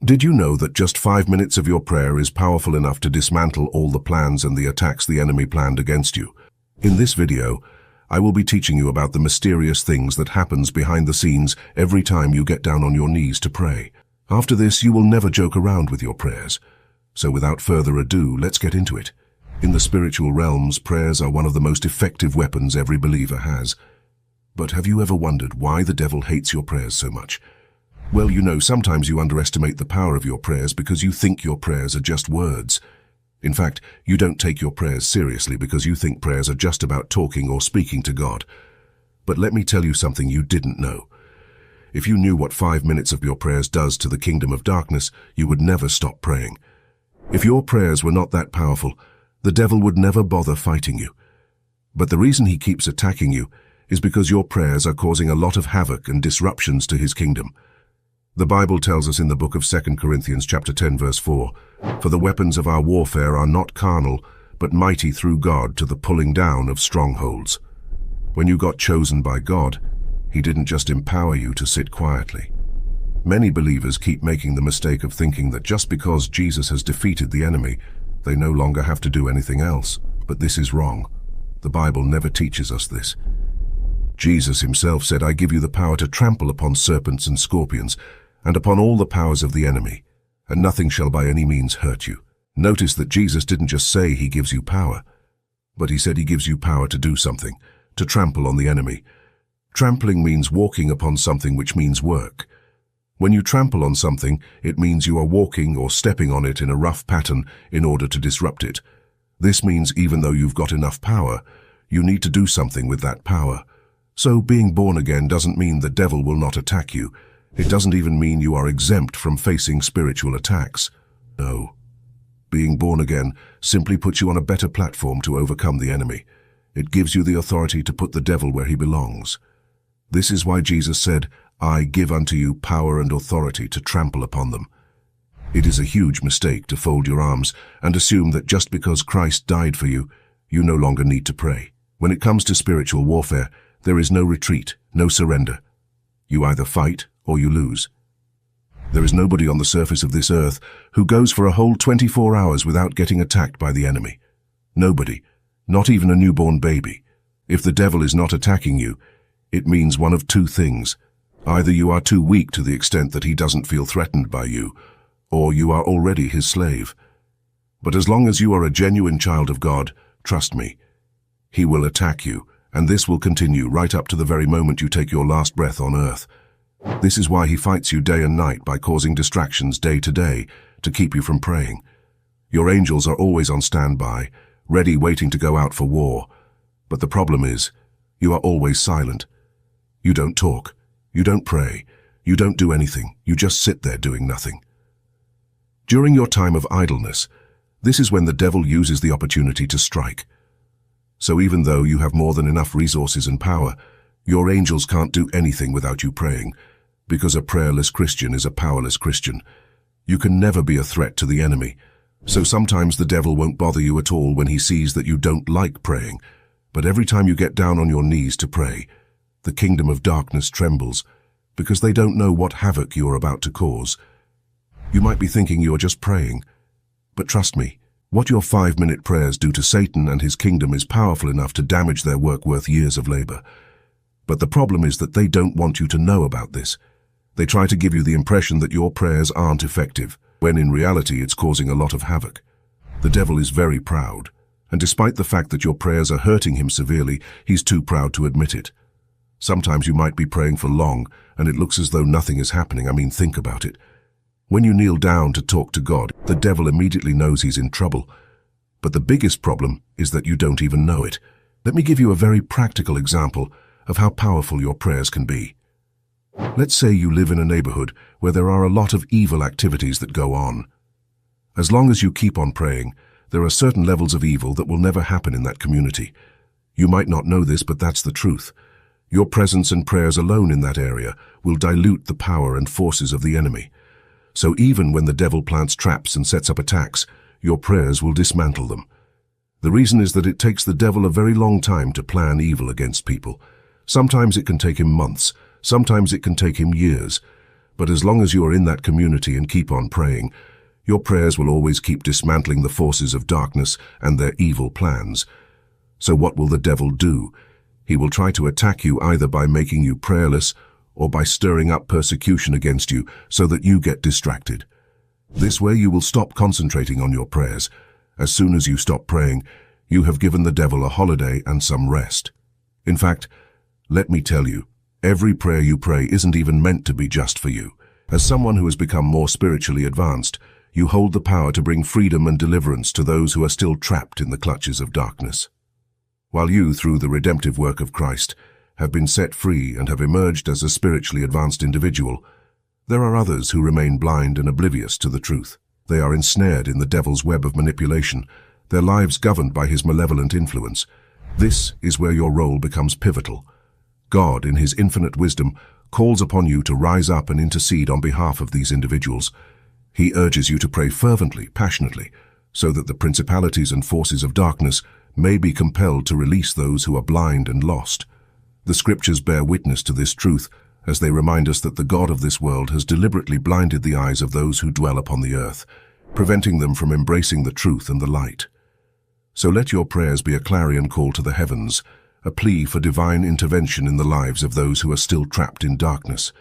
Did you know that just 5 minutes of your prayer is powerful enough to dismantle all the plans and the attacks the enemy planned against you? In this video, I will be teaching you about the mysterious things that happens behind the scenes every time you get down on your knees to pray. After this, you will never joke around with your prayers. So without further ado, let's get into it. In the spiritual realms, prayers are one of the most effective weapons every believer has. But have you ever wondered why the devil hates your prayers so much? Well, sometimes you underestimate the power of your prayers because you think your prayers are just words. In fact, you don't take your prayers seriously because you think prayers are just about talking or speaking to God. But let me tell you something you didn't know. If you knew what 5 minutes of your prayers does to the kingdom of darkness, you would never stop praying. If your prayers were not that powerful, the devil would never bother fighting you. But the reason he keeps attacking you is because your prayers are causing a lot of havoc and disruptions to his kingdom. The Bible tells us in the book of 2 Corinthians chapter 10 verse 4, "For the weapons of our warfare are not carnal, but mighty through God to the pulling down of strongholds." When you got chosen by God, he didn't just empower you to sit quietly. Many believers keep making the mistake of thinking that just because Jesus has defeated the enemy, they no longer have to do anything else. But this is wrong. The Bible never teaches us this. Jesus himself said, "I give you the power to trample upon serpents and scorpions, and upon all the powers of the enemy, and nothing shall by any means hurt you." Notice that Jesus didn't just say he gives you power, but he said he gives you power to do something, to trample on the enemy. Trampling means walking upon something, which means work. When you trample on something, it means you are walking or stepping on it in a rough pattern in order to disrupt it. This means even though you've got enough power, you need to do something with that power. So being born again doesn't mean the devil will not attack you. It doesn't even mean you are exempt from facing spiritual attacks. No. Being born again simply puts you on a better platform to overcome the enemy. It gives you the authority to put the devil where he belongs. This is why Jesus said, "I give unto you power and authority to trample upon them." It is a huge mistake to fold your arms and assume that just because Christ died for you, you no longer need to pray. When it comes to spiritual warfare, there is no retreat, no surrender. You either fight or you lose. There is nobody on the surface of this earth who goes for a whole 24 hours without getting attacked by the enemy. Nobody, not even a newborn baby. If the devil is not attacking you, it means one of two things. Either you are too weak to the extent that he doesn't feel threatened by you, or you are already his slave. But as long as you are a genuine child of God, trust me, he will attack you, and this will continue right up to the very moment you take your last breath on earth. This is why he fights you day and night by causing distractions day to day to keep you from praying. Your angels are always on standby, ready waiting to go out for war. But the problem is, you are always silent. You don't talk. You don't pray. You don't do anything. You just sit there doing nothing. During your time of idleness, this is when the devil uses the opportunity to strike. So even though you have more than enough resources and power, your angels can't do anything without you praying, because a prayerless Christian is a powerless Christian. You can never be a threat to the enemy. So sometimes the devil won't bother you at all when he sees that you don't like praying. But every time you get down on your knees to pray, the kingdom of darkness trembles, because they don't know what havoc you are about to cause. You might be thinking you are just praying, but trust me, what your 5-minute prayers do to Satan and his kingdom is powerful enough to damage their work worth years of labor. But the problem is that they don't want you to know about this. They try to give you the impression that your prayers aren't effective, when in reality it's causing a lot of havoc. The devil is very proud, and despite the fact that your prayers are hurting him severely, he's too proud to admit it. Sometimes you might be praying for long, and it looks as though nothing is happening. I mean, think about it. When you kneel down to talk to God, the devil immediately knows he's in trouble. But the biggest problem is that you don't even know it. Let me give you a very practical example of how powerful your prayers can be. Let's say you live in a neighborhood where there are a lot of evil activities that go on. As long as you keep on praying, there are certain levels of evil that will never happen in that community. You might not know this, but that's the truth. Your presence and prayers alone in that area will dilute the power and forces of the enemy. So even when the devil plants traps and sets up attacks, your prayers will dismantle them. The reason is that it takes the devil a very long time to plan evil against people. Sometimes it can take him months, sometimes it can take him years. But as long as you are in that community and keep on praying, your prayers will always keep dismantling the forces of darkness and their evil plans. So what will the devil do? He will try to attack you either by making you prayerless or by stirring up persecution against you so that you get distracted. This way you will stop concentrating on your prayers. As soon as you stop praying, you have given the devil a holiday and some rest. In fact, let me tell you, every prayer you pray isn't even meant to be just for you. As someone who has become more spiritually advanced, you hold the power to bring freedom and deliverance to those who are still trapped in the clutches of darkness. While you, through the redemptive work of Christ, have been set free and have emerged as a spiritually advanced individual, there are others who remain blind and oblivious to the truth. They are ensnared in the devil's web of manipulation, their lives governed by his malevolent influence. This is where your role becomes pivotal. God, in his infinite wisdom, calls upon you to rise up and intercede on behalf of these individuals. He urges you to pray fervently, passionately, so that the principalities and forces of darkness may be compelled to release those who are blind and lost. The scriptures bear witness to this truth as they remind us that the God of this world has deliberately blinded the eyes of those who dwell upon the earth, preventing them from embracing the truth and the light. So let your prayers be a clarion call to the heavens, a plea for divine intervention in the lives of those who are still trapped in darkness.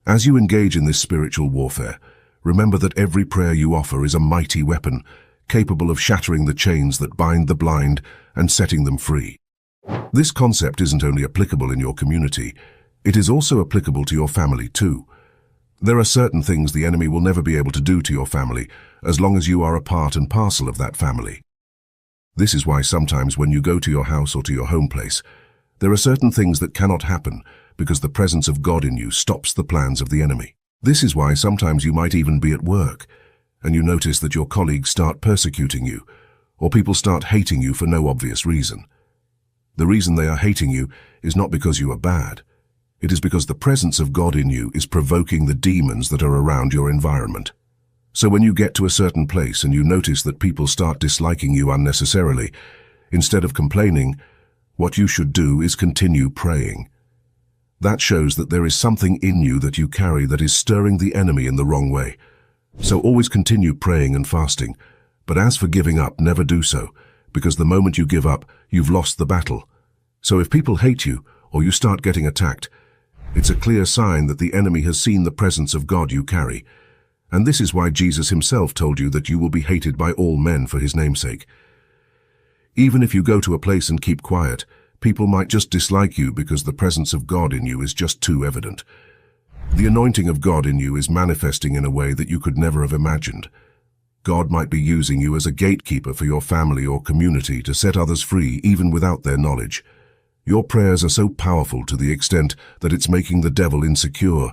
As you engage in this spiritual warfare, remember that every prayer you offer is a mighty weapon, capable of shattering the chains that bind the blind and setting them free. This concept isn't only applicable in your community, it is also applicable to your family too. There are certain things the enemy will never be able to do to your family as long as you are a part and parcel of that family. This is why sometimes when you go to your house or to your home place, there are certain things that cannot happen because the presence of God in you stops the plans of the enemy. This is why sometimes you might even be at work and you notice that your colleagues start persecuting you, or people start hating you for no obvious reason. The reason they are hating you is not because you are bad. It is because the presence of God in you is provoking the demons that are around your environment. So when you get to a certain place and you notice that people start disliking you unnecessarily, instead of complaining, what you should do is continue praying. That shows that there is something in you that you carry that is stirring the enemy in the wrong way. So always continue praying and fasting. But as for giving up, never do so, because the moment you give up, you've lost the battle. So if people hate you, or you start getting attacked, it's a clear sign that the enemy has seen the presence of God you carry. And this is why Jesus himself told you that you will be hated by all men for his namesake. Even if you go to a place and keep quiet, people might just dislike you because the presence of God in you is just too evident. The anointing of God in you is manifesting in a way that you could never have imagined. God might be using you as a gatekeeper for your family or community to set others free even without their knowledge. Your prayers are so powerful to the extent that it's making the devil insecure.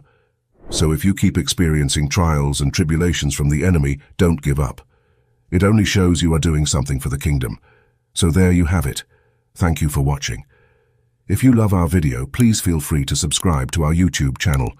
So if you keep experiencing trials and tribulations from the enemy, don't give up. It only shows you are doing something for the kingdom. So there you have it. Thank you for watching. If you love our video, please feel free to subscribe to our YouTube channel.